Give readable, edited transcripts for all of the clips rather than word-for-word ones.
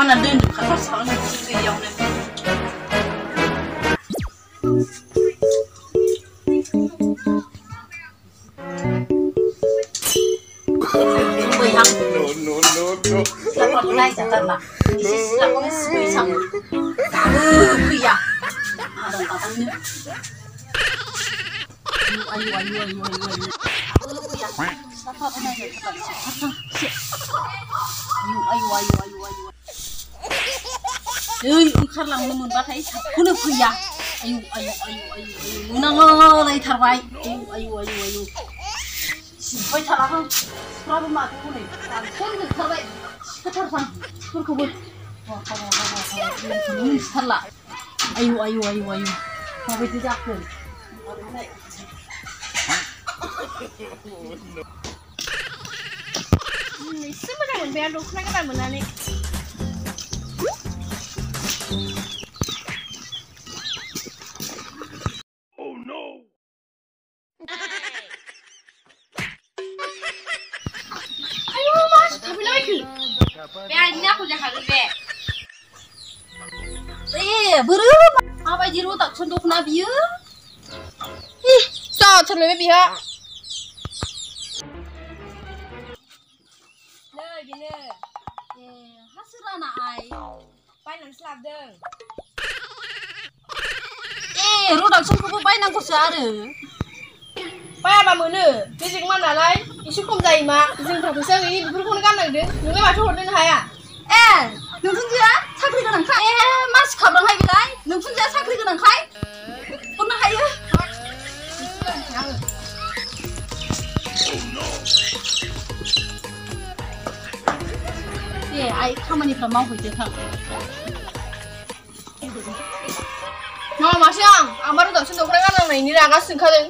mana doनजोबखाथार सानो दैयावनो No. Siapa pun naik catat lah. Siapa pun sebisang. Pria. Ada katanya. Ayu. Siapa pun naik catat. Ayu. Oंखारलांनो मोनबाथाय साबखौनो फैया. Ayu. Menangलायथारबाय. Ayu. सिबाय थालाहां सिफ्राबो माथो हनै दानस'जोबथारबाय सिखाथारसां सिफोरखौबो मिथिथारला आयु माबायदि जाखो एसे मोजां मोनबाय आं दख'ना गोदान मोननानै बोरो माबायदि रदाकसन दख'ना बियो जाथारलायबाय बिहा नै बेनो हा सोराना आइ बायनानैसो लाबोदों रदाकसनखौबो बायनांगौसो आरो बायाबा मोनो बेजेक मा नालाय एसे खम जायो मा जोंफ्रा फैसा गैयि बेफोरखौनो गाननांदों नोंलाय माथो हरनोनो हाया नोंखुनजोआ साख्रि गोनांखाय मासि खाब्रांहाय बेलाय नोंखुनजोआ साख्रि गोनांखाय हरनो हायो दे आइ खामानिफ्रा मावहैदो थां मावासै आं बारा दावसिन दख'ना गाननांनायनि रागासो जोंखादों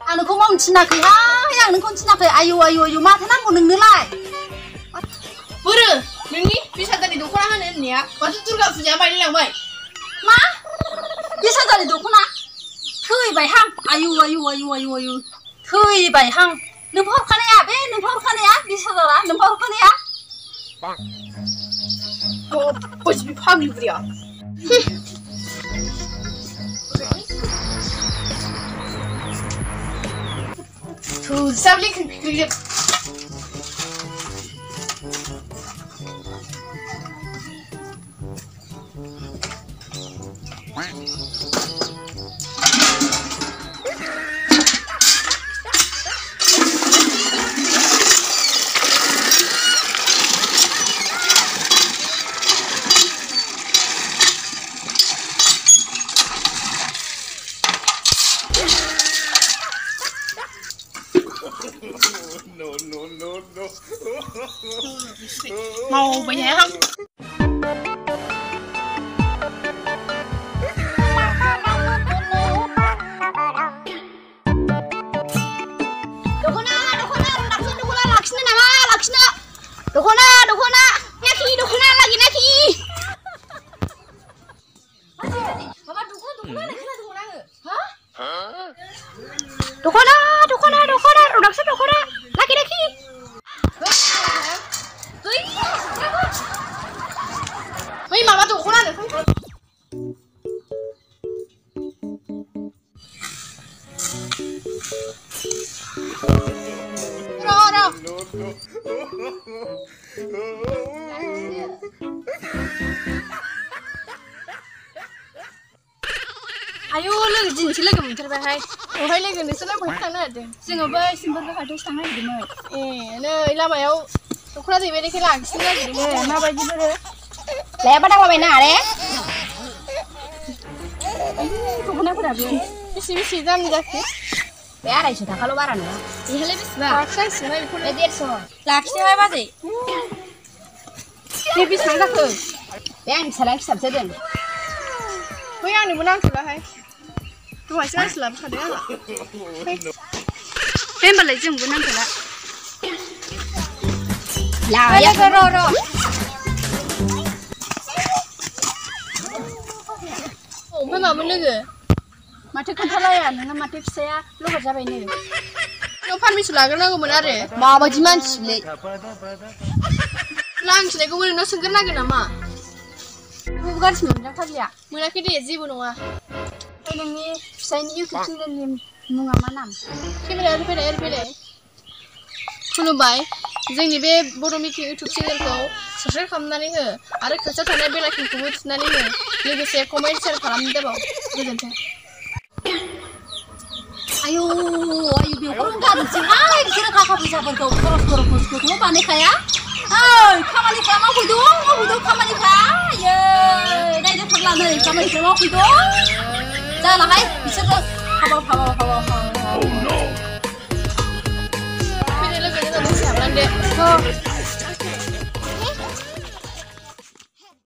आं नोंखौ मावनो थिनाखैहाय आं नोंखौनो थिनाखै आयु माथो नांगौ नोंनोलाय बोरो नोंनि 20,000नि दख'ना होनो होननाया माथो दुर्गा फुजाया बायलांबाय मा 20,000नि दख'ना थैबायहां आयु थैबायहां नोंफा हरखानाया बे नोंफा हरखानाया 20,000आ नोंफा हरखानाया बयबो फाग्लि बुरिया थोजाबलै खिग्रिजोब No. Màu bị nhẹ không? Dokona lagi naki. Mama dokona hah? Dokona, produksi dokona. Laki. Wih, mama dokona nih. Ayo logo दिनैसो लोगो मोनथारबायहाय बहाय लोगो नोंसोरलाय बहाय थांनो नागिरदों जोङो बै सिम्बोरगा हाथायावसो थांनो नागिरदोंमोन नै लामायाव दख'ना दैबायनायखाय लाखिनो नागिरदोंमोन माबायदि बोरो लायाबा दांलाबाय नाङा रे दख'नाफोराबो बेसे दाम जाखो बे 250 थाखाल' बारा नङा बेहालाय बेसेबां लाखिनांसिगोनहाय बेखौनो 150 लाखिनोहाय बाजै बे बेसेबां जाखो बे आंनि फिसालानि खिथाबसो दोन बै आंनोबो नांथ'लाहाय दहायसो गांसे लाबोखादों आंहा बे होमबालाय जोंबो नांथ'ला लाया र' ओमफ्राय मामोन लोगो माथो खोन्थालाया नोंना माथो फिसाया लबर जाबायनो नों पारमिसन लाग्रोनांगौमोन आरो माबायदि मानसिलै लांखिनायखौबो नोंनाव सोंग्रोनांगोन नामा नुगासिनो नोंथां फाग्लिया मोनाखै दे जेबो नङा ओमफ्राय नोंनि फिसायनि इउटुब चेनेलनि मुङा मा नाम केमेरा ओरै खुलुमबाय जोंनि बे बर' मिथि इउटुब चेनेलखौ साबस्क्राइब खालामनानै हो आरो खाथियाव थानाय बेल आइकनखौबो थुनानै हो लोगोसे कमेन्ट शेयार खालामनो दाबाव गोजोन्थों आयौ बेखौनो गारनोसैहाय बिसोरो थाखा फैसाफोरखौ खरसखौथ' बानायखाया ओइ खामानिफ्रा मावफैदों खामानिफ्रा आयै नायनो फाग्ला नै खामानिफ्रा मावफैदों जालाहाय बिसोरो फैनो लोगो लोगो दसे हाबलांदो